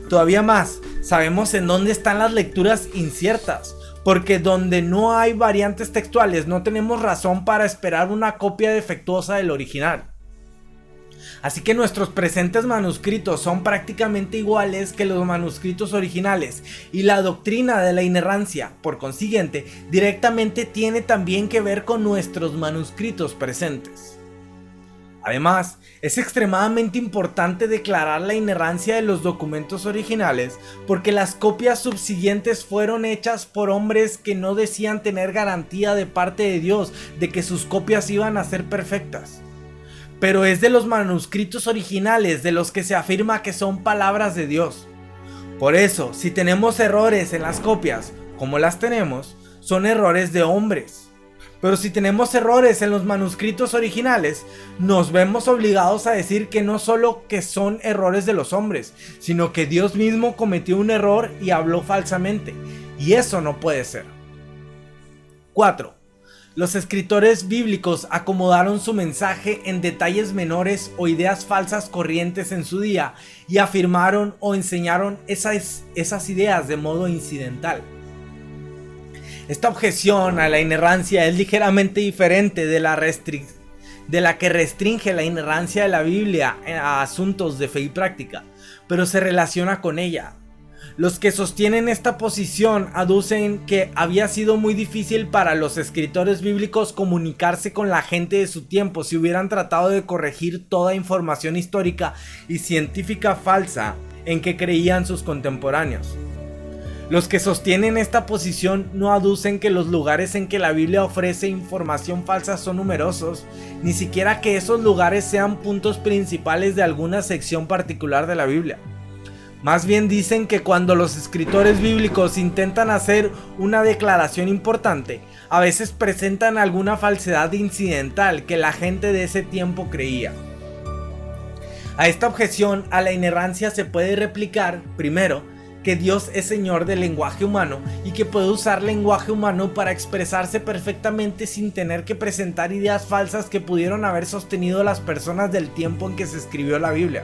Todavía más, sabemos en dónde están las lecturas inciertas, porque donde no hay variantes textuales no tenemos razón para esperar una copia defectuosa del original. Así que nuestros presentes manuscritos son prácticamente iguales que los manuscritos originales, y la doctrina de la inerrancia, por consiguiente, directamente tiene también que ver con nuestros manuscritos presentes. Además, es extremadamente importante declarar la inerrancia de los documentos originales, porque las copias subsiguientes fueron hechas por hombres que no decían tener garantía de parte de Dios de que sus copias iban a ser perfectas. Pero es de los manuscritos originales de los que se afirma que son palabras de Dios. Por eso, si tenemos errores en las copias, como las tenemos, son errores de hombres. Pero si tenemos errores en los manuscritos originales, nos vemos obligados a decir que no solo que son errores de los hombres, sino que Dios mismo cometió un error y habló falsamente. Y eso no puede ser. 4. Los escritores bíblicos acomodaron su mensaje en detalles menores o ideas falsas corrientes en su día y afirmaron o enseñaron esas ideas de modo incidental. Esta objeción a la inerrancia es ligeramente diferente de la que restringe la inerrancia de la Biblia a asuntos de fe y práctica, pero se relaciona con ella. Los que sostienen esta posición aducen que había sido muy difícil para los escritores bíblicos comunicarse con la gente de su tiempo si hubieran tratado de corregir toda información histórica y científica falsa en que creían sus contemporáneos. Los que sostienen esta posición no aducen que los lugares en que la Biblia ofrece información falsa son numerosos, ni siquiera que esos lugares sean puntos principales de alguna sección particular de la Biblia. Más bien dicen que cuando los escritores bíblicos intentan hacer una declaración importante, a veces presentan alguna falsedad incidental que la gente de ese tiempo creía. A esta objeción a la inerrancia se puede replicar, primero, que Dios es Señor del lenguaje humano y que puede usar lenguaje humano para expresarse perfectamente sin tener que presentar ideas falsas que pudieron haber sostenido las personas del tiempo en que se escribió la Biblia.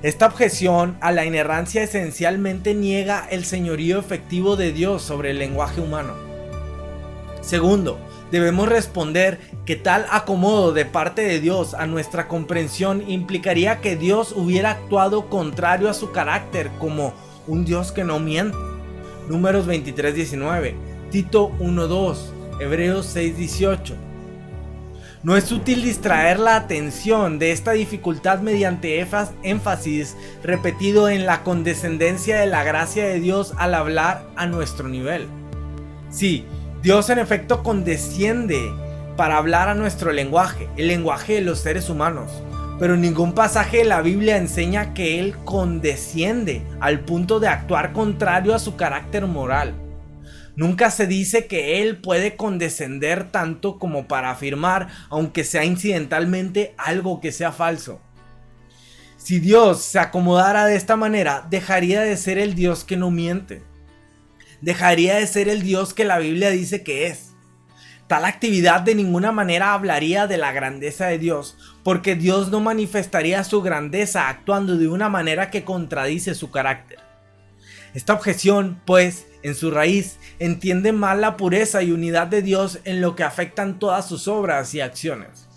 Esta objeción a la inerrancia esencialmente niega el señorío efectivo de Dios sobre el lenguaje humano. Segundo, debemos responder que tal acomodo de parte de Dios a nuestra comprensión implicaría que Dios hubiera actuado contrario a su carácter como un Dios que no miente. Números 23:19, Tito 1:2, Hebreos 6:18. No es útil distraer la atención de esta dificultad mediante énfasis repetido en la condescendencia de la gracia de Dios al hablar a nuestro nivel. Sí, Dios en efecto condesciende para hablar a nuestro lenguaje, el lenguaje de los seres humanos, pero ningún pasaje de la Biblia enseña que Él condesciende al punto de actuar contrario a su carácter moral. Nunca se dice que Él puede condescender tanto como para afirmar, aunque sea incidentalmente, algo que sea falso. Si Dios se acomodara de esta manera, dejaría de ser el Dios que no miente. Dejaría de ser el Dios que la Biblia dice que es. Tal actividad de ninguna manera hablaría de la grandeza de Dios, porque Dios no manifestaría su grandeza actuando de una manera que contradice su carácter. Esta objeción, pues, en su raíz, entiende mal la pureza y unidad de Dios en lo que afectan todas sus obras y acciones.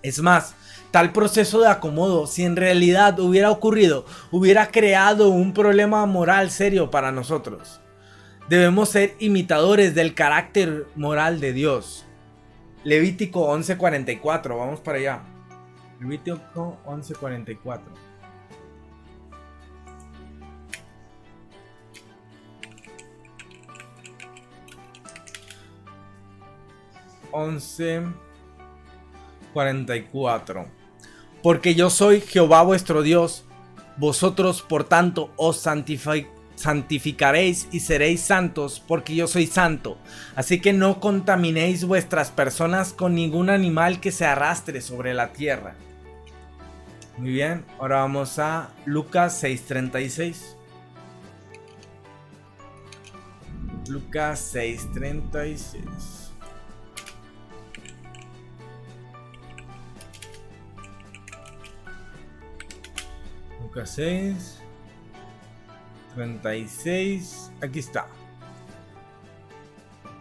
Es más, tal proceso de acomodo, si en realidad hubiera ocurrido, hubiera creado un problema moral serio para nosotros. Debemos ser imitadores del carácter moral de Dios. Levítico 11:44, vamos para allá. Levítico 11:44. 11:44. Porque yo soy Jehová vuestro Dios, vosotros por tanto os santificaréis y seréis santos, porque yo soy santo. Así que no contaminéis vuestras personas con ningún animal que se arrastre sobre la tierra. Muy bien, ahora vamos a Lucas 6:36. Lucas 6:36. Lucas 6:36. Aquí está.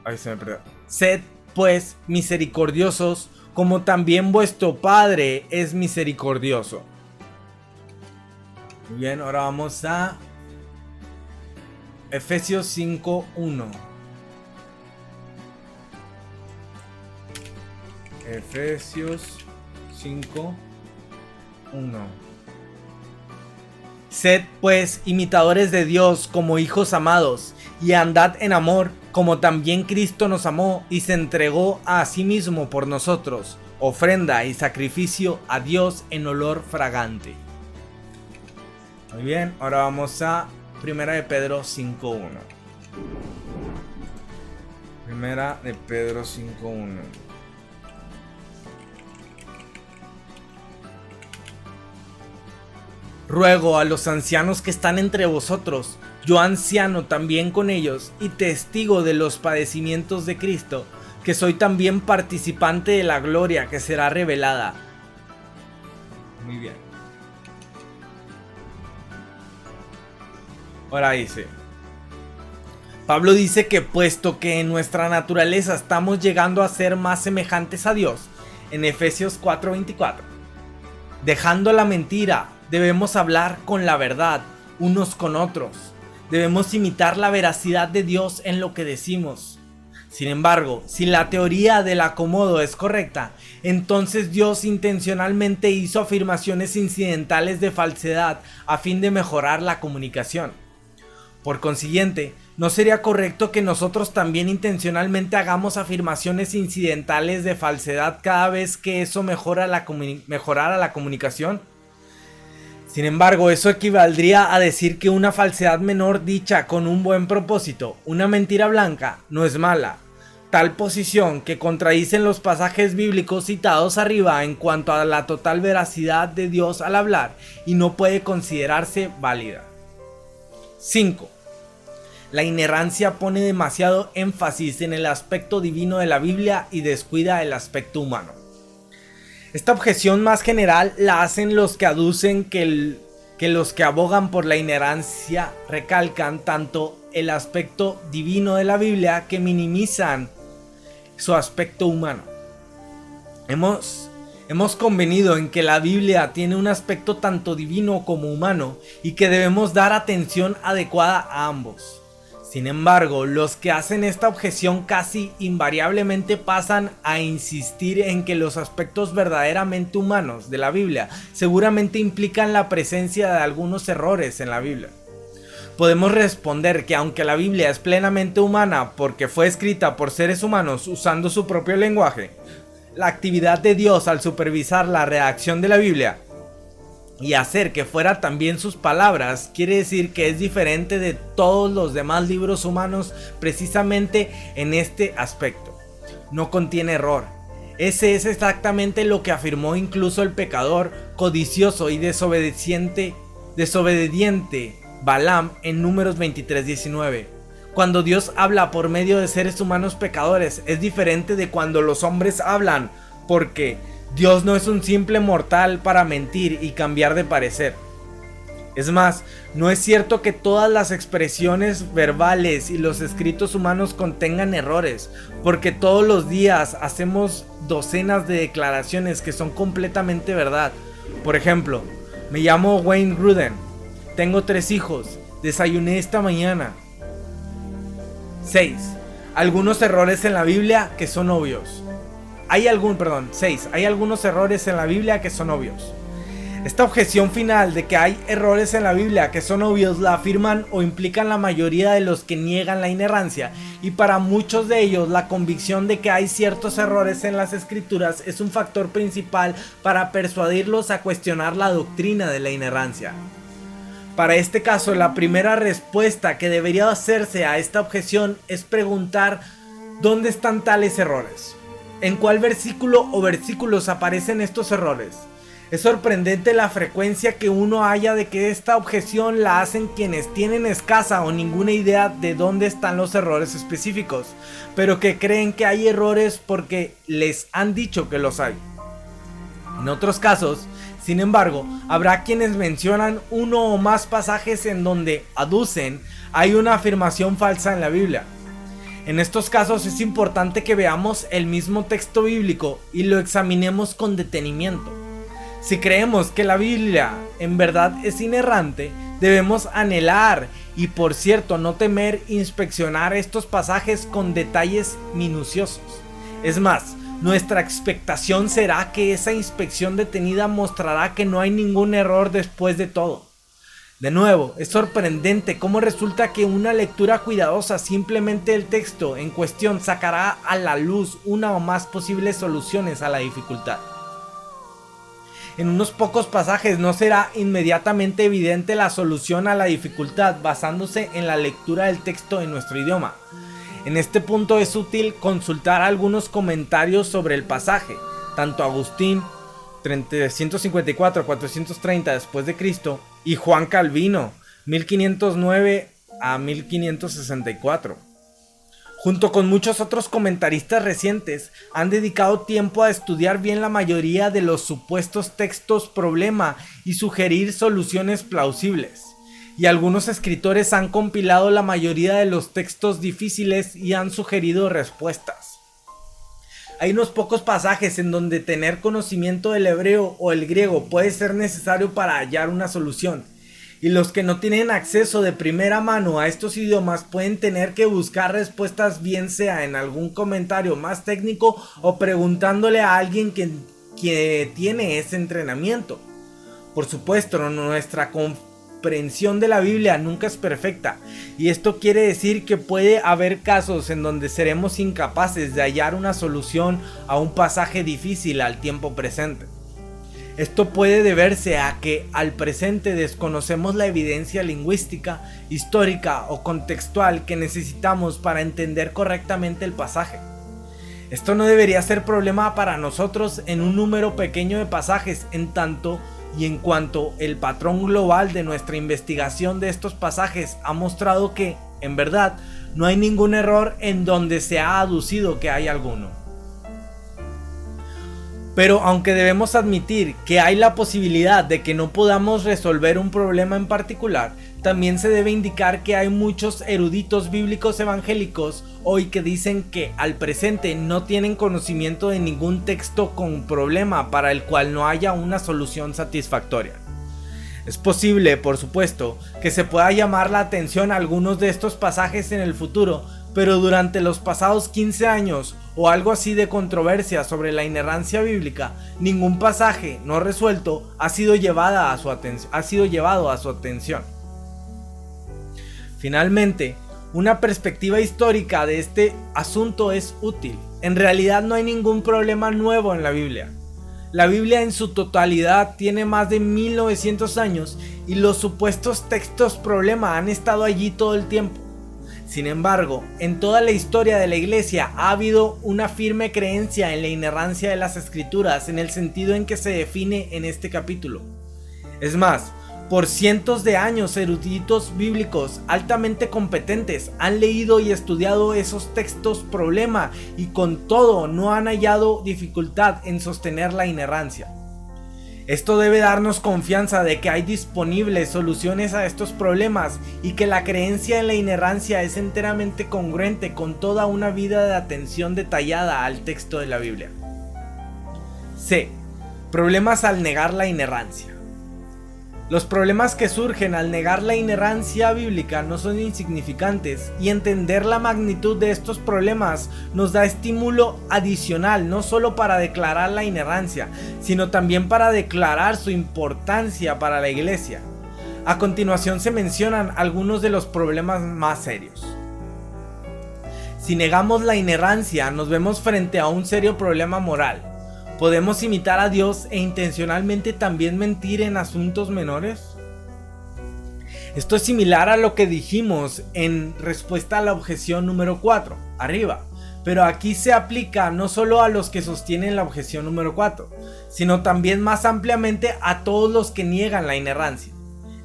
Ahí se me perdió. Sed pues misericordiosos, como también vuestro Padre es misericordioso. Muy bien, ahora vamos a Efesios 5:1. Efesios 5:1. Sed pues imitadores de Dios como hijos amados, y andad en amor, como también Cristo nos amó y se entregó a sí mismo por nosotros, ofrenda y sacrificio a Dios en olor fragante. Muy bien, ahora vamos a Primera de Pedro 5:1. Primera de Pedro 5:1. Ruego a los ancianos que están entre vosotros, yo anciano también con ellos y testigo de los padecimientos de Cristo, que soy también participante de la gloria que será revelada. Muy bien. Ahora dice, Pablo dice que puesto que en nuestra naturaleza estamos llegando a ser más semejantes a Dios, en Efesios 4:24, dejando la mentira, debemos hablar con la verdad unos con otros. Debemos imitar la veracidad de Dios en lo que decimos. Sin embargo, si la teoría del acomodo es correcta, entonces Dios intencionalmente hizo afirmaciones incidentales de falsedad a fin de mejorar la comunicación. Por consiguiente, ¿no sería correcto que nosotros también intencionalmente hagamos afirmaciones incidentales de falsedad cada vez que eso mejorara la comunicación? Sin embargo, eso equivaldría a decir que una falsedad menor dicha con un buen propósito, una mentira blanca, no es mala. Tal posición que contradicen los pasajes bíblicos citados arriba en cuanto a la total veracidad de Dios al hablar y no puede considerarse válida. 5. La inerrancia pone demasiado énfasis en el aspecto divino de la Biblia y descuida el aspecto humano. Esta objeción más general la hacen los que aducen que los que abogan por la inerrancia recalcan tanto el aspecto divino de la Biblia que minimizan su aspecto humano. Hemos convenido en que la Biblia tiene un aspecto tanto divino como humano y que debemos dar atención adecuada a ambos. Sin embargo, los que hacen esta objeción casi invariablemente pasan a insistir en que los aspectos verdaderamente humanos de la Biblia seguramente implican la presencia de algunos errores en la Biblia. Podemos responder que aunque la Biblia es plenamente humana porque fue escrita por seres humanos usando su propio lenguaje, la actividad de Dios al supervisar la redacción de la Biblia y hacer que fuera también sus palabras quiere decir que es diferente de todos los demás libros humanos precisamente en este aspecto. No contiene error. Ese es exactamente lo que afirmó incluso el pecador, codicioso y desobediente Balaam en Números 23:19. Cuando Dios habla por medio de seres humanos pecadores es diferente de cuando los hombres hablan, porque Dios no es un simple mortal para mentir y cambiar de parecer. Es más, no es cierto que todas las expresiones verbales y los escritos humanos contengan errores, porque todos los días hacemos docenas de declaraciones que son completamente verdad. Por ejemplo, me llamo Wayne Gruden, tengo 3 hijos, desayuné esta mañana. 6. Algunos errores en la Biblia que son obvios. 6. Hay algunos errores en la Biblia que son obvios. Esta objeción final de que hay errores en la Biblia que son obvios la afirman o implican la mayoría de los que niegan la inerrancia, y para muchos de ellos la convicción de que hay ciertos errores en las escrituras es un factor principal para persuadirlos a cuestionar la doctrina de la inerrancia. Para este caso, la primera respuesta que debería hacerse a esta objeción es preguntar ¿dónde están tales errores? ¿En cuál versículo o versículos aparecen estos errores? Es sorprendente la frecuencia que uno halla de que esta objeción la hacen quienes tienen escasa o ninguna idea de dónde están los errores específicos, pero que creen que hay errores porque les han dicho que los hay. En otros casos, sin embargo, habrá quienes mencionan uno o más pasajes en donde aducen hay una afirmación falsa en la Biblia. En estos casos es importante que veamos el mismo texto bíblico y lo examinemos con detenimiento. Si creemos que la Biblia en verdad es inerrante, debemos anhelar y, por cierto, no temer inspeccionar estos pasajes con detalles minuciosos. Es más, nuestra expectación será que esa inspección detenida mostrará que no hay ningún error después de todo. De nuevo, es sorprendente cómo resulta que una lectura cuidadosa simplemente del texto en cuestión sacará a la luz una o más posibles soluciones a la dificultad. En unos pocos pasajes no será inmediatamente evidente la solución a la dificultad basándose en la lectura del texto en nuestro idioma. En este punto es útil consultar algunos comentarios sobre el pasaje. Tanto Agustín 354-430 después de Cristo y Juan Calvino 1509 a 1564. Junto con muchos otros comentaristas recientes, han dedicado tiempo a estudiar bien la mayoría de los supuestos textos problema y sugerir soluciones plausibles. Y algunos escritores han compilado la mayoría de los textos difíciles y han sugerido respuestas. Hay unos pocos pasajes en donde tener conocimiento del hebreo o el griego puede ser necesario para hallar una solución. Y los que no tienen acceso de primera mano a estos idiomas pueden tener que buscar respuestas, bien sea en algún comentario más técnico o preguntándole a alguien que tiene ese entrenamiento. Por supuesto, nuestra comprensión de la Biblia nunca es perfecta, y esto quiere decir que puede haber casos en donde seremos incapaces de hallar una solución a un pasaje difícil al tiempo presente. Esto puede deberse a que al presente desconocemos la evidencia lingüística, histórica o contextual que necesitamos para entender correctamente el pasaje. Esto no debería ser problema para nosotros en un número pequeño de pasajes, en tanto y en cuanto el patrón global de nuestra investigación de estos pasajes ha mostrado que, en verdad, no hay ningún error en donde se ha aducido que hay alguno. Pero aunque debemos admitir que hay la posibilidad de que no podamos resolver un problema en particular, también se debe indicar que hay muchos eruditos bíblicos evangélicos hoy que dicen que al presente no tienen conocimiento de ningún texto con problema para el cual no haya una solución satisfactoria. Es posible, por supuesto, que se pueda llamar la atención a algunos de estos pasajes en el futuro, pero durante los pasados 15 años o algo así de controversia sobre la inerrancia bíblica, ningún pasaje no resuelto ha sido llevado a su atención. Finalmente, una perspectiva histórica de este asunto es útil. En realidad no hay ningún problema nuevo en la Biblia. La Biblia en su totalidad tiene más de 1900 años y los supuestos textos problema han estado allí todo el tiempo. Sin embargo, en toda la historia de la Iglesia ha habido una firme creencia en la inerrancia de las Escrituras en el sentido en que se define en este capítulo. Es más, por cientos de años eruditos bíblicos altamente competentes han leído y estudiado esos textos problema y con todo no han hallado dificultad en sostener la inerrancia. Esto debe darnos confianza de que hay disponibles soluciones a estos problemas y que la creencia en la inerrancia es enteramente congruente con toda una vida de atención detallada al texto de la Biblia. C. Problemas al negar la inerrancia. Los problemas que surgen al negar la inerrancia bíblica no son insignificantes, y entender la magnitud de estos problemas nos da estímulo adicional no solo para declarar la inerrancia, sino también para declarar su importancia para la Iglesia. A continuación se mencionan algunos de los problemas más serios. Si negamos la inerrancia, nos vemos frente a un serio problema moral. ¿Podemos imitar a Dios e intencionalmente también mentir en asuntos menores? Esto es similar a lo que dijimos en respuesta a la objeción número 4, arriba, pero aquí se aplica no solo a los que sostienen la objeción número 4, sino también más ampliamente a todos los que niegan la inerrancia.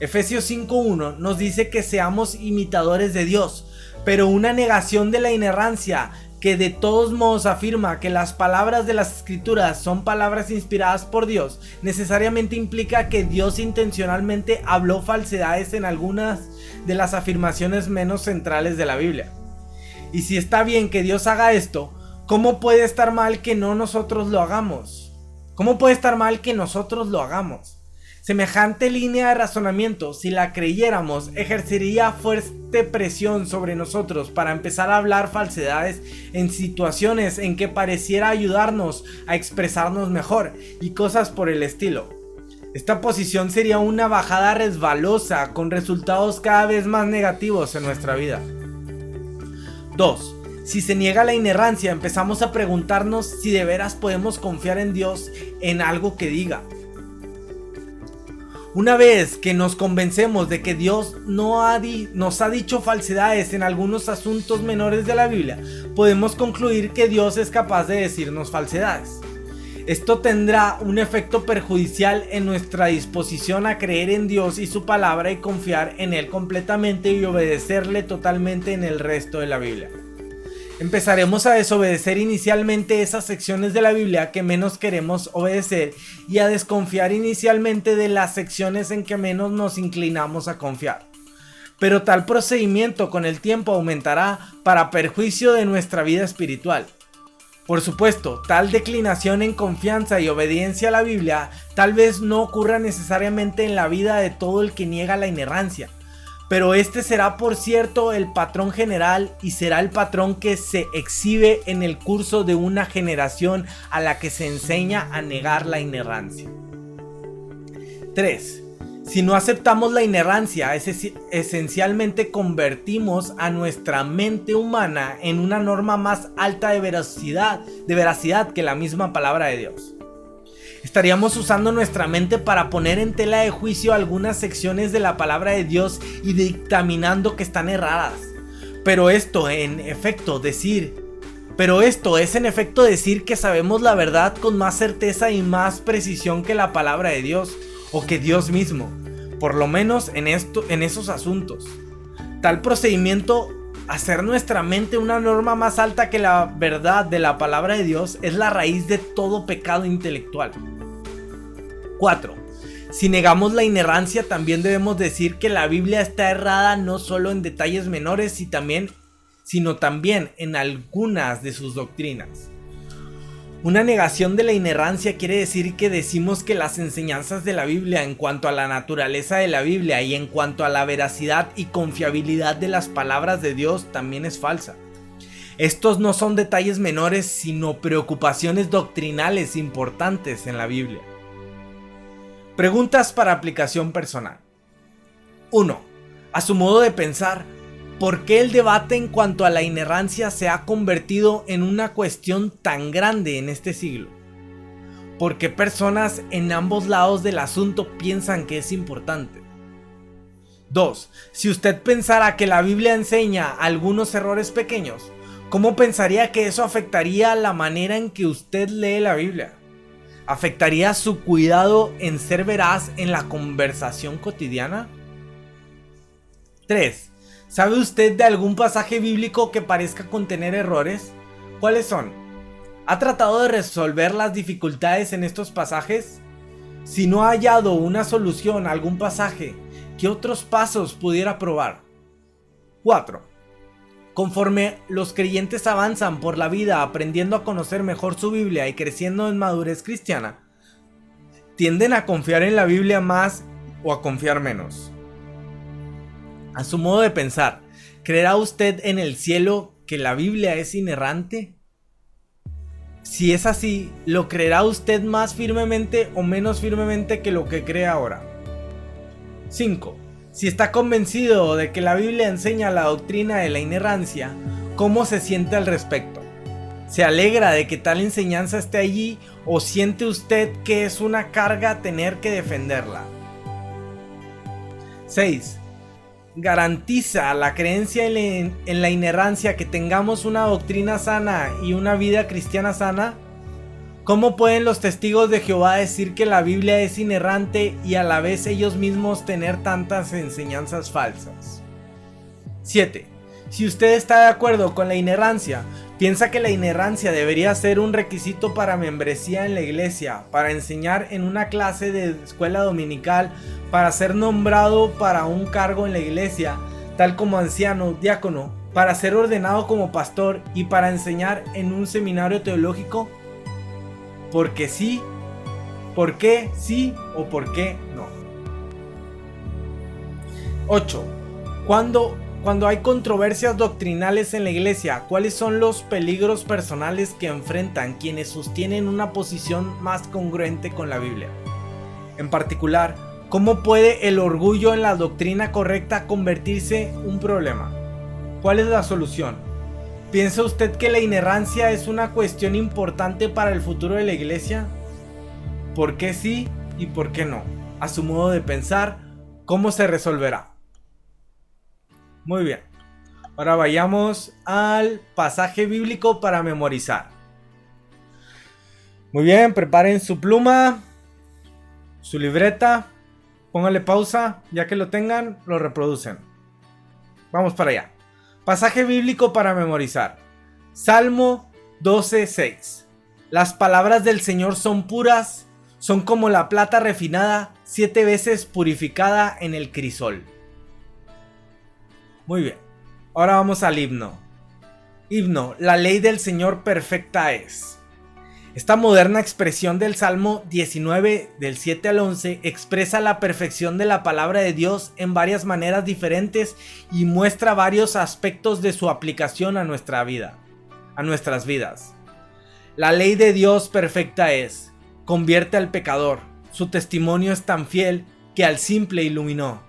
Efesios 5:1 nos dice que seamos imitadores de Dios, pero una negación de la inerrancia que de todos modos afirma que las palabras de las escrituras son palabras inspiradas por Dios, necesariamente implica que Dios intencionalmente habló falsedades en algunas de las afirmaciones menos centrales de la Biblia. Y si está bien que Dios haga esto, ¿cómo puede estar mal que nosotros lo hagamos? ¿Cómo puede estar mal que nosotros lo hagamos? Semejante línea de razonamiento, si la creyéramos, ejercería fuerte presión sobre nosotros para empezar a hablar falsedades en situaciones en que pareciera ayudarnos a expresarnos mejor y cosas por el estilo. Esta posición sería una bajada resbalosa con resultados cada vez más negativos en nuestra vida. 2. Si se niega la inerrancia, empezamos a preguntarnos si de veras podemos confiar en Dios en algo que diga. Una vez que nos convencemos de que Dios nos ha dicho falsedades en algunos asuntos menores de la Biblia, podemos concluir que Dios es capaz de decirnos falsedades. Esto tendrá un efecto perjudicial en nuestra disposición a creer en Dios y su palabra y confiar en Él completamente y obedecerle totalmente en el resto de la Biblia. Empezaremos a desobedecer inicialmente esas secciones de la Biblia que menos queremos obedecer y a desconfiar inicialmente de las secciones en que menos nos inclinamos a confiar. Pero tal procedimiento con el tiempo aumentará para perjuicio de nuestra vida espiritual. Por supuesto, tal declinación en confianza y obediencia a la Biblia tal vez no ocurra necesariamente en la vida de todo el que niega la inerrancia. Pero este será por cierto el patrón general y será el patrón que se exhibe en el curso de una generación a la que se enseña a negar la inerrancia. 3. Si no aceptamos la inerrancia, esencialmente convertimos a nuestra mente humana en una norma más alta de veracidad que la misma palabra de Dios. Estaríamos usando nuestra mente para poner en tela de juicio algunas secciones de la palabra de Dios y dictaminando que están erradas. Pero esto es en efecto decir que sabemos la verdad con más certeza y más precisión que la palabra de Dios o que Dios mismo, por lo menos en esos asuntos. Tal procedimiento, hacer nuestra mente una norma más alta que la verdad de la palabra de Dios, es la raíz de todo pecado intelectual. 4. Si negamos la inerrancia, también debemos decir que la Biblia está errada no solo en detalles menores, sino también en algunas de sus doctrinas. Una negación de la inerrancia quiere decir que decimos que las enseñanzas de la Biblia en cuanto a la naturaleza de la Biblia y en cuanto a la veracidad y confiabilidad de las palabras de Dios también es falsa. Estos no son detalles menores, sino preocupaciones doctrinales importantes en la Biblia. Preguntas para aplicación personal. 1. A su modo de pensar, ¿por qué el debate en cuanto a la inerrancia se ha convertido en una cuestión tan grande en este siglo? ¿Por qué personas en ambos lados del asunto piensan que es importante? 2. Si usted pensara que la Biblia enseña algunos errores pequeños, ¿cómo pensaría que eso afectaría la manera en que usted lee la Biblia? ¿Afectaría su cuidado en ser veraz en la conversación cotidiana? 3. ¿Sabe usted de algún pasaje bíblico que parezca contener errores? ¿Cuáles son? ¿Ha tratado de resolver las dificultades en estos pasajes? Si no ha hallado una solución a algún pasaje, ¿qué otros pasos pudiera probar? 4. Conforme los creyentes avanzan por la vida aprendiendo a conocer mejor su Biblia y creciendo en madurez cristiana, ¿tienden a confiar en la Biblia más o a confiar menos? A su modo de pensar, ¿creerá usted en el cielo que la Biblia es inerrante? Si es así, ¿lo creerá usted más firmemente o menos firmemente que lo que cree ahora? 5. Si está convencido de que la Biblia enseña la doctrina de la inerrancia, ¿cómo se siente al respecto? ¿Se alegra de que tal enseñanza esté allí o siente usted que es una carga tener que defenderla? 6. garantiza la creencia en la inerrancia, que tengamos una doctrina sana y una vida cristiana sana, ¿cómo pueden los testigos de Jehová decir que la Biblia es inerrante y a la vez ellos mismos tener tantas enseñanzas falsas? 7. Si usted está de acuerdo con la inerrancia, piensa que la inerrancia debería ser un requisito para membresía en la iglesia, para enseñar en una clase de escuela dominical, para ser nombrado para un cargo en la iglesia, tal como anciano, diácono, para ser ordenado como pastor y para enseñar en un seminario teológico. ¿Por qué sí? ¿Por qué sí o por qué no? 8. Cuando hay controversias doctrinales en la iglesia, ¿cuáles son los peligros personales que enfrentan quienes sostienen una posición más congruente con la Biblia? En particular, ¿cómo puede el orgullo en la doctrina correcta convertirse en un problema? ¿Cuál es la solución? ¿Piensa usted que la inerrancia es una cuestión importante para el futuro de la iglesia? ¿Por qué sí y por qué no? A su modo de pensar, ¿cómo se resolverá? Muy bien, ahora vayamos al pasaje bíblico para memorizar. Muy bien, preparen su pluma, su libreta, pónganle pausa, ya que lo tengan, lo reproducen. Vamos para allá. Pasaje bíblico para memorizar. Salmo 12:6. Las palabras del Señor son puras, son como la plata refinada, 7 veces purificada en el crisol. Muy bien, ahora vamos al himno. Himno, la ley del Señor perfecta es. Esta moderna expresión del Salmo 19, del 7 al 11, expresa la perfección de la palabra de Dios en varias maneras diferentes y muestra varios aspectos de su aplicación a nuestra vida, a nuestras vidas. La ley de Dios perfecta es, convierte al pecador, su testimonio es tan fiel que al simple iluminó.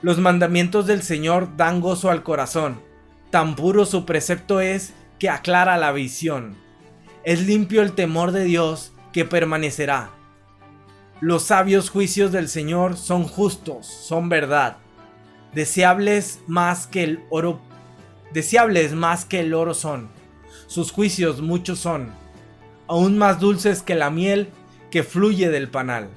Los mandamientos del Señor dan gozo al corazón, tan puro su precepto es que aclara la visión. Es limpio el temor de Dios que permanecerá. Los sabios juicios del Señor son justos, son verdad. Deseables más que el oro son. Sus juicios muchos son, aún más dulces que la miel que fluye del panal.